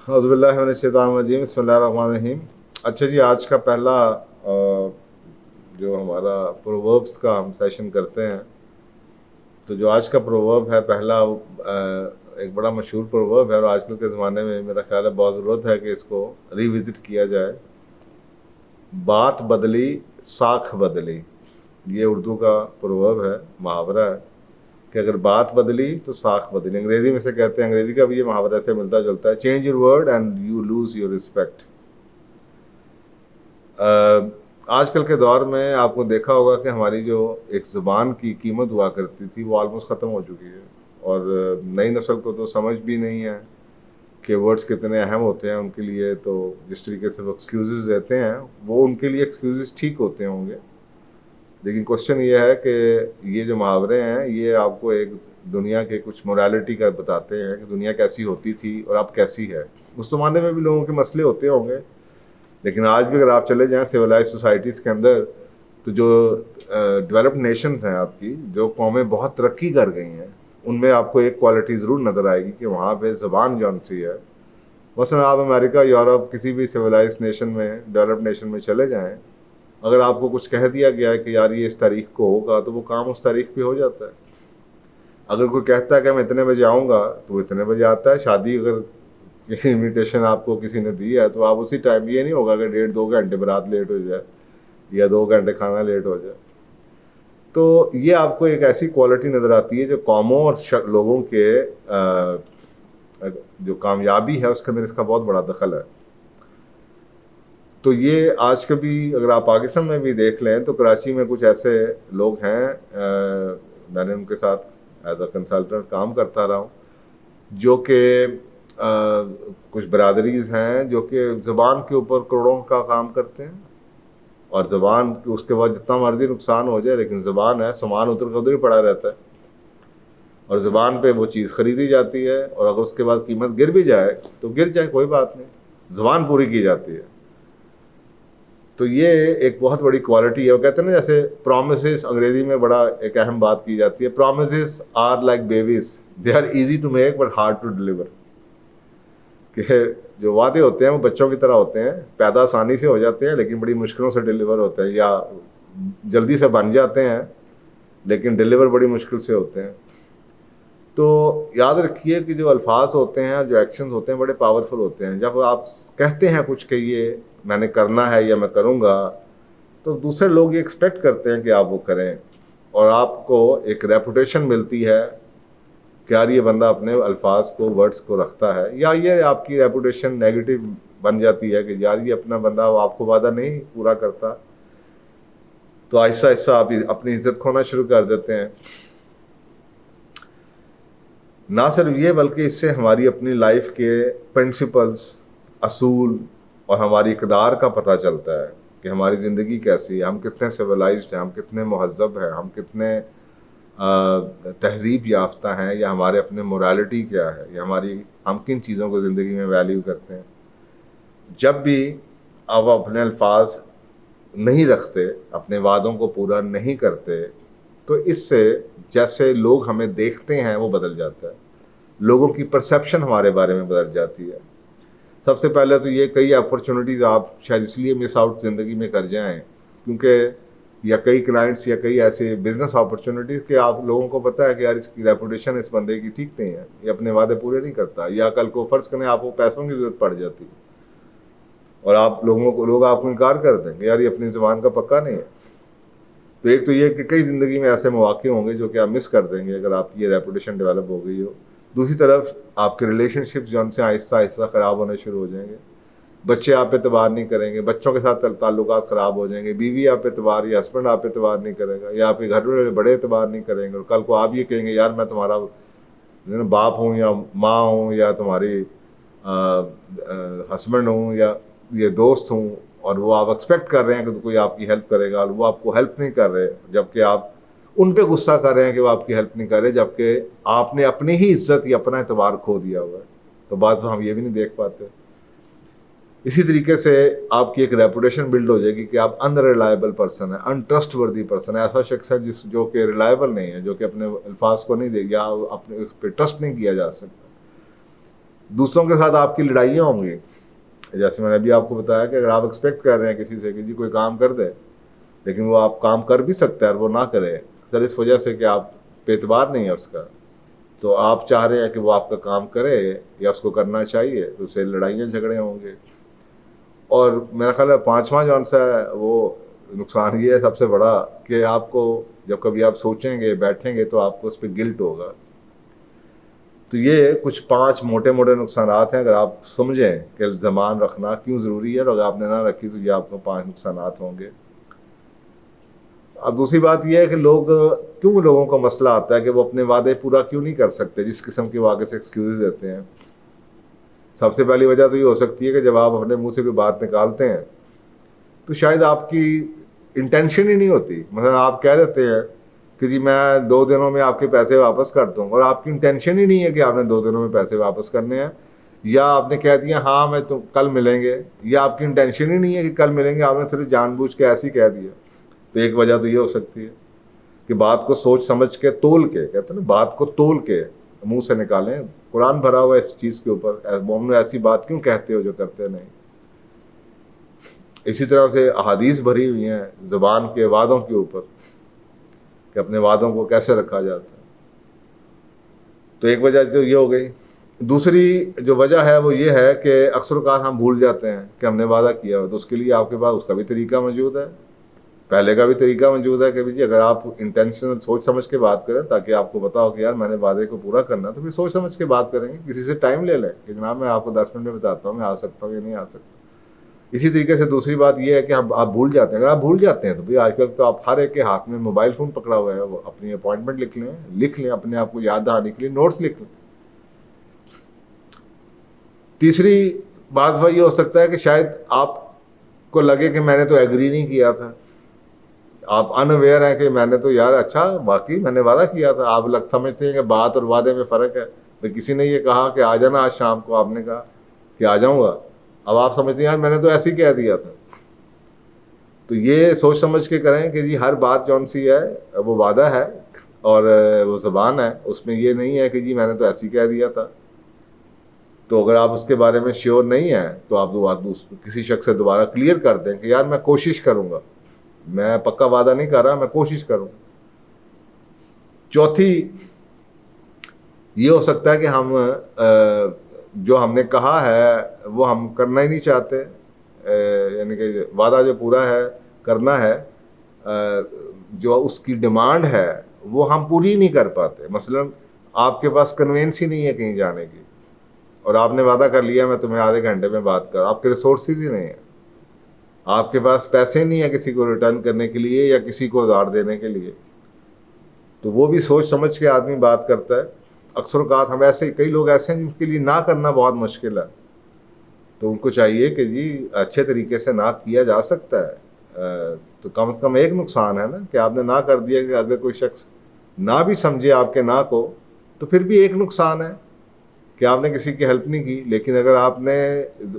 اعوذ باللہ من الشیطان الرجیم، بسم اللہ الرحمن الرحیم۔ اچھا جی، آج کا پہلا جو ہمارا پرووربس کا ہم سیشن کرتے ہیں، تو جو آج کا پروورب ہے پہلا، ایک بڑا مشہور پروورب ہے اور آج کل کے زمانے میں میرا خیال ہے بہت ضرورت ہے کہ اس کو ریوزٹ کیا جائے۔ بات بدلی ساکھ بدلی، یہ اردو کا پروورب ہے، محاورہ ہے کہ اگر بات بدلی تو ساکھ بدلی۔ انگریزی میں سے کہتے ہیں، انگریزی کا بھی یہ محاورہ سے ملتا جلتا ہے، change your word and you lose your respect. آج کل کے دور میں آپ کو دیکھا ہوگا کہ ہماری جو ایک زبان کی قیمت ہوا کرتی تھی وہ آلموسٹ ختم ہو چکی ہے، اور نئی نسل کو تو سمجھ بھی نہیں ہے کہ ورڈز کتنے اہم ہوتے ہیں ان کے لیے۔ تو جس طریقے سے وہ ایکسکیوزز دیتے ہیں وہ ان کے لیے ایکسکیوزز ٹھیک ہوتے ہوں گے، لیکن کوشچن یہ ہے کہ یہ جو محاورے ہیں یہ آپ کو ایک دنیا کے کچھ مورالٹی کا بتاتے ہیں کہ دنیا کیسی ہوتی تھی اور اب کیسی ہے۔ اس زمانے میں بھی لوگوں کے مسئلے ہوتے ہوں گے، لیکن آج بھی اگر آپ چلے جائیں سویلائز سوسائٹیز کے اندر، تو جو ڈیولپڈ نیشنز ہیں، آپ کی جو قومیں بہت ترقی کر گئی ہیں، ان میں آپ کو ایک کوالٹی ضرور نظر آئے گی کہ وہاں پہ زبان جون سی ہے۔ مثلاً آپ امریکہ، یورپ، کسی بھی سویلائز نیشن میں، ڈیولپڈ نیشن میں چلے جائیں، اگر آپ کو کچھ کہہ دیا گیا ہے کہ یار یہ اس تاریخ کو ہوگا تو وہ کام اس تاریخ پہ ہو جاتا ہے۔ اگر کوئی کہتا ہے کہ میں اتنے بجے آؤں گا تو وہ اتنے بجے آتا ہے۔ شادی اگر انویٹیشن آپ کو کسی نے دی ہے تو آپ اسی ٹائم، یہ نہیں ہوگا کہ 1.5-2 گھنٹے برات لیٹ ہو جائے یا 2 گھنٹے کھانا لیٹ ہو جائے۔ تو یہ آپ کو ایک ایسی کوالٹی نظر آتی ہے جو قوموں اور لوگوں کے جو کامیابی ہے اس کے اندر اس کا بہت بڑا دخل ہے۔ تو یہ آج کبھی اگر آپ پاکستان میں بھی دیکھ لیں تو کراچی میں کچھ ایسے لوگ ہیں، میں نے ان کے ساتھ ایز اے کنسلٹنٹ کام کرتا رہا ہوں، جو کہ کچھ برادریز ہیں جو کہ زبان کے اوپر کروڑوں کا کام کرتے ہیں، اور زبان اس کے بعد جتنا مرضی نقصان ہو جائے لیکن زبان ہے، سامان ادھر کا ادھر ہی پڑا رہتا ہے، اور زبان پہ وہ چیز خریدی جاتی ہے، اور اگر اس کے بعد قیمت گر بھی جائے تو گر جائے، کوئی بات نہیں، زبان پوری کی جاتی ہے۔ تو یہ ایک بہت بڑی کوالٹی ہے۔ وہ کہتے ہیں نا، جیسے پرومسز، انگریزی میں بڑا ایک اہم بات کی جاتی ہے، promises are like babies, they are easy to make but hard to deliver, کہ جو وعدے ہوتے ہیں وہ بچوں کی طرح ہوتے ہیں، پیدا آسانی سے ہو جاتے ہیں لیکن بڑی مشکلوں سے ڈیلیور ہوتے ہیں، یا جلدی سے بن جاتے ہیں لیکن ڈیلیور بڑی مشکل سے ہوتے ہیں۔ تو یاد رکھیے کہ جو الفاظ ہوتے ہیں اور جو ایکشنز ہوتے ہیں بڑے پاورفل ہوتے ہیں۔ جب آپ کہتے ہیں کچھ کہ یہ میں نے کرنا ہے یا میں کروں گا، تو دوسرے لوگ یہ ایکسپیکٹ کرتے ہیں کہ آپ وہ کریں، اور آپ کو ایک ریپوٹیشن ملتی ہے کہ یار یہ بندہ اپنے الفاظ کو، ورڈز کو رکھتا ہے، یا یہ آپ کی ریپوٹیشن نیگیٹو بن جاتی ہے کہ یار یہ اپنا بندہ آپ کو وعدہ نہیں پورا کرتا، تو آہستہ آہستہ آپ اپنی عزت کھونا شروع کر دیتے ہیں۔ نہ صرف یہ بلکہ اس سے ہماری اپنی لائف کے پرنسپلز، اصول اور ہماری اقدار کا پتہ چلتا ہے کہ ہماری زندگی کیسی ہے، ہم کتنے سویلائزڈ ہیں، ہم کتنے مہذب ہیں، ہم کتنے تہذیب یافتہ ہیں، یا ہمارے اپنے مورالٹی کیا ہے، یا ہم کن چیزوں کو زندگی میں ویلیو کرتے ہیں۔ جب بھی آپ اپنے الفاظ نہیں رکھتے، اپنے وعدوں کو پورا نہیں کرتے، تو اس سے جیسے لوگ ہمیں دیکھتے ہیں وہ بدل جاتا ہے، لوگوں کی پرسیپشن ہمارے بارے میں بدل جاتی ہے۔ سب سے پہلے تو یہ کئی اپرچونٹیز آپ شاید اس لیے مس آؤٹ زندگی میں کر جائیں کیونکہ، یا کئی کلائنٹس یا کئی ایسے بزنس اپرچونٹیز کہ آپ لوگوں کو پتہ ہے کہ یار اس کی ریپوٹیشن اس بندے کی ٹھیک نہیں ہے، یہ اپنے وعدے پورے نہیں کرتا، یا کل کو فرض کریں آپ کو پیسوں کی ضرورت پڑ جاتی ہے اور لوگ آپ کو انکار کر دیں کہ یار یہ اپنی زبان کا پکا نہیں ہے۔ تو ایک تو یہ کہ کئی زندگی میں ایسے مواقع ہوں گے جو کہ آپ مس کر دیں گے اگر آپ کی یہ ریپوٹیشن ڈیولپ ہو گئی ہو۔ دوسری طرف آپ کے ریلیشن شپس جو ان سے آہستہ آہستہ خراب ہونے شروع ہو جائیں گے، بچے آپ پہ اعتبار نہیں کریں گے، بچوں کے ساتھ تعلقات خراب ہو جائیں گے، بیوی آپ پہ اعتبار یا ہسبینڈ آپ پہ اعتبار نہیں کرے گا، یا آپ کے گھر میں بڑے اعتبار نہیں کریں گے، اور کل کو آپ یہ کہیں گے یار میں تمہارا باپ ہوں یا ماں ہوں یا تمہاری ہسبینڈ ہوں یا یہ دوست ہوں، اور وہ آپ ایکسپیکٹ کر رہے ہیں کہ کوئی آپ کی ہیلپ کرے گا، اور وہ آپ کو ہیلپ نہیں کر رہے، جبکہ آپ ان پہ غصہ کر رہے ہیں کہ وہ آپ کی ہیلپ نہیں کر رہے، جبکہ آپ نے اپنی ہی عزت یا اپنا اعتبار کھو دیا ہوا ہے۔ تو بعض ہم یہ بھی نہیں دیکھ پاتے۔ اسی طریقے سے آپ کی ایک ریپوٹیشن بلڈ ہو جائے گی کہ آپ انریلائبل پرسن ہے، انٹرسٹ وردی پرسن ہے، ایسا شخص ہے جو کہ ریلائبل نہیں ہے، جو کہ اپنے الفاظ کو نہیں دے، یا اپنے اس پہ ٹرسٹ نہیں کیا جا سکتا۔ دوسروں کے ساتھ آپ کی لڑائیاں ہوں گی. جیسے میں نے ابھی آپ کو بتایا کہ اگر آپ ایکسپیکٹ کر رہے ہیں کسی سے کہ جی کوئی کام کر دے، لیکن وہ آپ کام کر بھی سکتا ہے اور وہ نہ کرے سر اس وجہ سے کہ آپ پہ اعتبار نہیں ہے اس کا، تو آپ چاہ رہے ہیں کہ وہ آپ کا کام کرے یا اس کو کرنا چاہیے، تو اس سے لڑائیاں جھگڑے ہوں گے. اور میرا خیال ہے پانچواں جو سا ہے وہ نقصان یہ ہے سب سے بڑا کہ آپ کو جب کبھی آپ سوچیں گے بیٹھیں گے تو آپ کو اس پہ گلٹ ہوگا. تو یہ کچھ 5 موٹے موٹے نقصانات ہیں اگر آپ سمجھیں کہ زبان رکھنا کیوں ضروری ہے، اور اگر آپ نے نہ رکھی تو یہ آپ کو 5 نقصانات ہوں گے. اب دوسری بات یہ ہے کہ لوگوں کا مسئلہ آتا ہے کہ وہ اپنے وعدے پورا کیوں نہیں کر سکتے، جس قسم کے وہ آگے سے ایکسکیوز دیتے ہیں. سب سے پہلی وجہ تو یہ ہو سکتی ہے کہ جب آپ اپنے منہ سے کوئی بات نکالتے ہیں تو شاید آپ کی انٹینشن ہی نہیں ہوتی. مثلا آپ کہہ دیتے ہیں کہ جی میں 2 دنوں میں آپ کے پیسے واپس کر دوں، اور آپ کی انٹینشن ہی نہیں ہے کہ آپ نے 2 دنوں میں پیسے واپس کرنے ہیں، یا آپ نے کہہ دیا ہاں میں تو کل ملیں گے، یا آپ کی انٹینشن ہی نہیں ہے کہ کل ملیں گے، آپ نے صرف جان بوجھ کے ایسے ہی کہہ دیا. تو ایک وجہ تو یہ ہو سکتی ہے کہ بات کو سوچ سمجھ کے تول کے، کہتے ہیں نا بات کو تول کے منہ سے نکالیں. قرآن بھرا ہوا ہے اس چیز کے اوپر، مومن ایسی بات کیوں کہتے ہو جو کرتے نہیں. اسی طرح سے احادیث بھری ہوئی ہیں زبان کے وعدوں کے اوپر کہ اپنے وعدوں کو کیسے رکھا جاتا ہے. تو ایک وجہ تو یہ ہو گئی. دوسری جو وجہ ہے وہ یہ ہے کہ اکثر اوقات ہم بھول جاتے ہیں کہ ہم نے وعدہ کیا ہو، تو اس کے لیے آپ کے پاس اس کا بھی طریقہ موجود ہے، پہلے کا بھی طریقہ موجود ہے کہ جی اگر آپ انٹینشنل سوچ سمجھ کے بات کریں تاکہ آپ کو پتا ہو کہ یار میں نے وعدے کو پورا کرنا، تو پھر سوچ سمجھ کے بات کریں گے. کسی سے ٹائم لے لیں کہ جناب میں آپ کو 10 منٹ میں بتاتا ہوں میں آ سکتا ہوں یا نہیں آ سکتا. اسی طریقے سے دوسری بات یہ ہے کہ آپ بھول جاتے ہیں. اگر آپ بھول جاتے ہیں تو بھائی آج کل تو آپ ہر ایک کے ہاتھ میں موبائل فون پکڑا ہوا ہے، وہ اپنی اپوائنٹمنٹ لکھ لیں اپنے آپ کو یاد دہانی کے لیے نوٹس لکھ لیں. تیسری بات یہ ہو سکتا ہے کہ شاید آپ کو لگے کہ میں نے تو ایگری نہیں کیا تھا، آپ ان اویئر ہیں کہ میں نے تو یار اچھا واقعی میں نے وعدہ کیا تھا. آپ سمجھتے ہیں کہ بات اور وعدے میں فرق ہے. بھائی کسی نے یہ کہا کہ آ جانا آج شام کو، آپ نے کہا کہ آ جاؤں گا، اب آپ سمجھتے ہیں یار میں نے تو ایسے ہی کہہ دیا تھا. تو یہ سوچ سمجھ کے کریں کہ جی ہر بات جون سی ہے وہ وعدہ ہے اور وہ زبان ہے، اس میں یہ نہیں ہے کہ جی میں نے تو ایسے ہی کہہ دیا تھا. تو اگر آپ اس کے بارے میں شیور نہیں ہیں تو آپ کسی شخص سے دوبارہ کلیئر کر دیں کہ یار میں کوشش کروں گا، میں پکا وعدہ نہیں کر رہا، میں کوشش کروں. چوتھی یہ ہو سکتا ہے کہ ہم جو ہم نے کہا ہے وہ ہم کرنا ہی نہیں چاہتے، یعنی کہ وعدہ جو پورا ہے کرنا ہے، جو اس کی ڈیمانڈ ہے وہ ہم پوری نہیں کر پاتے. مثلا آپ کے پاس کنوینس ہی نہیں ہے کہیں جانے کی، اور آپ نے وعدہ کر لیا میں تمہیں آدھے گھنٹے میں بات کر، آپ کے ریسورسز ہی نہیں ہیں، آپ کے پاس پیسے نہیں ہیں کسی کو ریٹرن کرنے کے لیے یا کسی کو ادھار دینے کے لیے. تو وہ بھی سوچ سمجھ کے آدمی بات کرتا ہے. اکثر اوقات ہم ایسے کئی لوگ ایسے ہیں جن کے لیے نہ کرنا بہت مشکل ہے، تو ان کو چاہیے کہ جی اچھے طریقے سے نہ کیا جا سکتا ہے. تو کم از کم ایک نقصان ہے نا کہ آپ نے نہ کر دیا، کہ اگر کوئی شخص نہ بھی سمجھے آپ کے نہ کو تو پھر بھی ایک نقصان ہے کہ آپ نے کسی کی ہیلپ نہیں کی. لیکن اگر آپ نے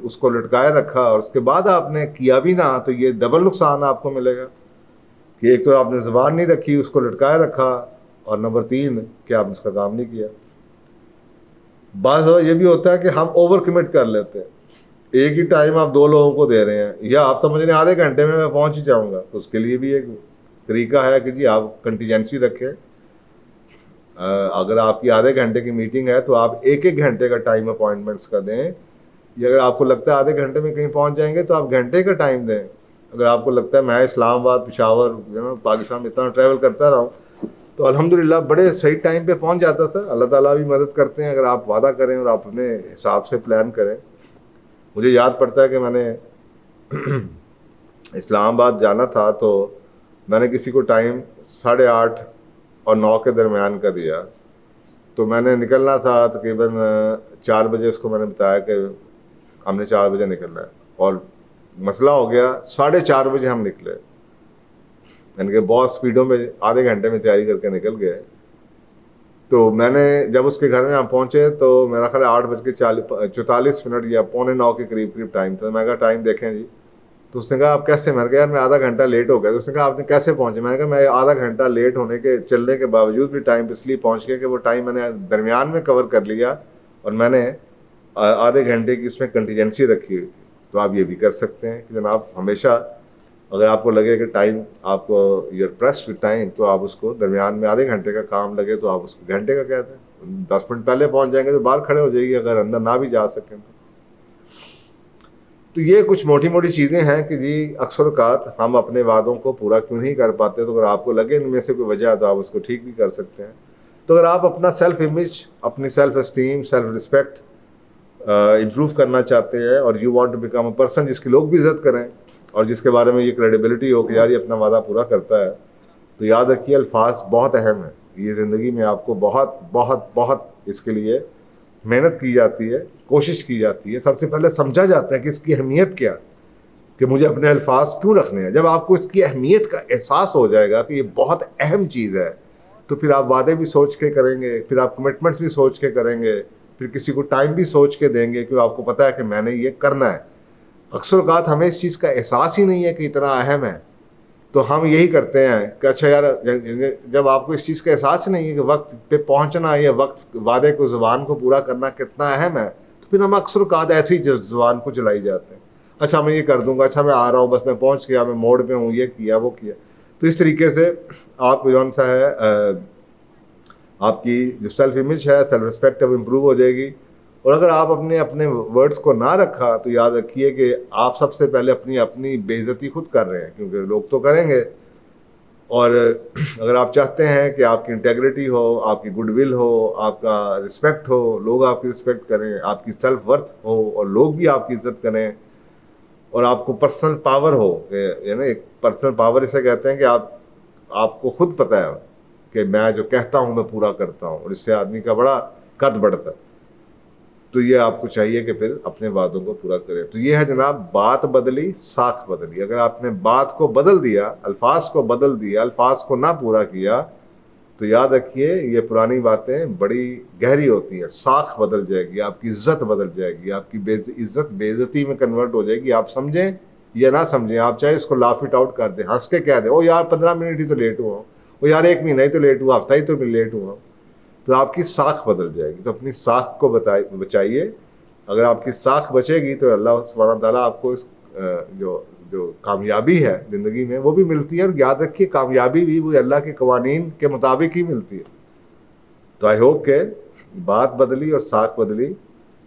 اس کو لٹکائے رکھا اور اس کے بعد آپ نے کیا بھی نہ، تو یہ ڈبل نقصان آپ کو ملے گا کہ ایک تو آپ نے زبان نہیں رکھی، اس کو لٹکائے رکھا، اور نمبر 3 کہ آپ نے اس کا کام نہیں کیا. بعض یہ بھی ہوتا ہے کہ ہم اوور کمٹ کر لیتے ہیں، ایک ہی ٹائم آپ 2 لوگوں کو دے رہے ہیں، یا آپ سمجھ رہے ہیں آدھے گھنٹے میں پہنچ ہی جاؤں گا. تو اس کے لیے بھی ایک طریقہ ہے کہ جی آپ کنٹیجنسی رکھیں. اگر آپ کی آدھے گھنٹے کی میٹنگ ہے تو آپ 1 گھنٹے کا ٹائم اپوائنٹمنٹس کا دیں، یا اگر آپ کو لگتا ہے آدھے گھنٹے میں کہیں پہنچ جائیں گے تو آپ گھنٹے کا ٹائم دیں. اگر آپ کو لگتا ہے میں اسلام آباد پشاور پاکستان میں اتنا ٹریول کرتا رہا ہوں تو الحمدللہ بڑے صحیح ٹائم پہ پہنچ جاتا تھا. اللہ تعالیٰ بھی مدد کرتے ہیں اگر آپ وعدہ کریں اور آپ اپنے حساب سے پلان کریں. مجھے یاد پڑتا ہے کہ میں نے اسلام آباد جانا تھا تو میں نے کسی کو ٹائم 8:30 اور 9 کے درمیان کا دیا. تو میں نے نکلنا تھا تقریباً 4 بجے، اس کو میں نے بتایا کہ ہم نے 4 بجے نکلنا ہے، اور مسئلہ ہو گیا 4:30 بجے ہم نکلے، یعنی کہ بہت سپیڈوں میں آدھے گھنٹے میں تیاری کر کے نکل گئے. تو میں نے جب اس کے گھر میں ہم پہنچے تو میرا خیال 8:44 یا 8:45 کے قریب ٹائم تھا. میں کہا ٹائم دیکھیں جی. تو اس نے کہا آپ کیسے؟ میں نے کہا یار میں آدھا گھنٹہ لیٹ ہو گیا. تو اس نے کہا آپ نے کیسے پہنچے؟ میں نے کہا میں آدھا گھنٹہ لیٹ ہونے کے چلنے کے باوجود بھی ٹائم اس لیے پہنچ گیا کہ وہ ٹائم میں نے درمیان میں کور کر لیا، اور میں نے آدھے گھنٹے کی اس میں کنٹیجنسی رکھی ہوئی تھی. تو آپ یہ بھی کر سکتے ہیں کہ جناب ہمیشہ اگر آپ کو لگے کہ ٹائم آپ کو یور پریس وتھ ٹائم تو آپ اس کو درمیان میں آدھے گھنٹے کا کام لگے تو آپ اس کو گھنٹے کا کہتے ہیں. 10 منٹ پہلے پہنچ جائیں گے تو باہر کھڑے ہو جائے گی اگر اندر نہ بھی جا سکیں تو یہ کچھ موٹی موٹی چیزیں ہیں کہ جی اکثر اوقات ہم اپنے وعدوں کو پورا کیوں نہیں کر پاتے. تو اگر آپ کو لگے ان میں سے کوئی وجہ ہے تو آپ اس کو ٹھیک بھی کر سکتے ہیں. تو اگر آپ اپنا سیلف امیج, اپنی self esteem, self respect improve کرنا چاہتے ہیں اور you want to become a person جس کی لوگ بھی عزت کریں اور جس کے بارے میں یہ کریڈیبلٹی ہو کہ یار یہ اپنا وعدہ پورا کرتا ہے, تو یاد رکھیے الفاظ بہت اہم ہیں. یہ زندگی میں آپ کو بہت بہت بہت اس کے لیے محنت کی جاتی ہے, کوشش کی جاتی ہے. سب سے پہلے سمجھا جاتا ہے کہ اس کی اہمیت کیا, کہ مجھے اپنے الفاظ کیوں رکھنے ہیں. جب آپ کو اس کی اہمیت کا احساس ہو جائے گا کہ یہ بہت اہم چیز ہے تو پھر آپ وعدے بھی سوچ کے کریں گے, پھر آپ کمٹمنٹس بھی سوچ کے کریں گے, پھر کسی کو ٹائم بھی سوچ کے دیں گے کیونکہ آپ کو پتہ ہے کہ میں نے یہ کرنا ہے. اکثر اوقات ہمیں اس چیز کا احساس ہی نہیں ہے کہ اتنا اہم ہے, تو ہم یہی کرتے ہیں کہ اچھا یار جب آپ کو اس چیز کا احساس ہی نہیں ہے کہ وقت پہ پہنچنا یا وقت وعدے کو زبان کو پورا کرنا کتنا اہم ہے, تو پھر ہم اکثر اوقات ایسے ہی زبان کو چلائی جاتے ہیں. اچھا میں یہ کر دوں گا, اچھا میں آ رہا ہوں, بس میں پہنچ گیا, میں موڑ پہ ہوں, یہ کیا وہ کیا. تو اس طریقے سے آپ جون سا ہے آپ کی جو سیلف امیج ہے, سیلف رسپیکٹ ہے, وہ امپروو ہو جائے گی. اور اگر آپ اپنے ورڈز کو نہ رکھا تو یاد رکھیے کہ آپ سب سے پہلے اپنی بے عزتی خود کر رہے ہیں, کیونکہ لوگ تو کریں گے. اور اگر آپ چاہتے ہیں کہ آپ کی انٹیگریٹی ہو, آپ کی گڈ ول ہو, آپ کا رسپیکٹ ہو, لوگ آپ کی رسپیکٹ کریں, آپ کی سیلف ورتھ ہو اور لوگ بھی آپ کی عزت کریں, اور آپ کو پرسنل پاور ہو, یعنی ایک پرسنل پاور اسے کہتے ہیں کہ آپ کو خود پتہ ہے کہ میں جو کہتا ہوں میں پورا کرتا ہوں, اور اس سے آدمی کا بڑا قد بڑھتا ہے. تو یہ آپ کو چاہیے کہ پھر اپنے وعدوں کو پورا کریں. تو یہ ہے جناب, بات بدلی ساکھ بدلی. اگر آپ نے بات کو بدل دیا, الفاظ کو بدل دیا, الفاظ کو نہ پورا کیا, تو یاد رکھیے یہ پرانی باتیں بڑی گہری ہوتی ہیں. ساکھ بدل جائے گی, آپ کی عزت بدل جائے گی, آپ کی عزت بے عزتی میں کنورٹ ہو جائے گی. آپ سمجھیں یا نہ سمجھیں, آپ چاہے اس کو لاف اٹ آؤٹ کر دیں, ہنس کے کہہ دیں او یار 15 منٹ ہی تو لیٹ ہوا ہوں, او یار 1 مہینہ ہی تو لیٹ ہوا, ہفتہ ہی تو لیٹ ہوا ہوں, تو آپ کی ساکھ بدل جائے گی. تو اپنی ساکھ کو بچائیے. اگر آپ کی ساکھ بچے گی تو اللہ سبحانہ تعالیٰ آپ کو جو کامیابی ہے زندگی میں وہ بھی ملتی ہے. اور یاد رکھیے کامیابی بھی وہ اللہ کے قوانین کے مطابق ہی ملتی ہے. تو آئی ہوپ کہ بات بدلی اور ساکھ بدلی,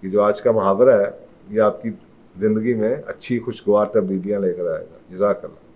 یہ جو آج کا محاورہ ہے, یہ آپ کی زندگی میں اچھی خوشگوار تبدیلیاں لے کر آئے گا. جزاک اللہ.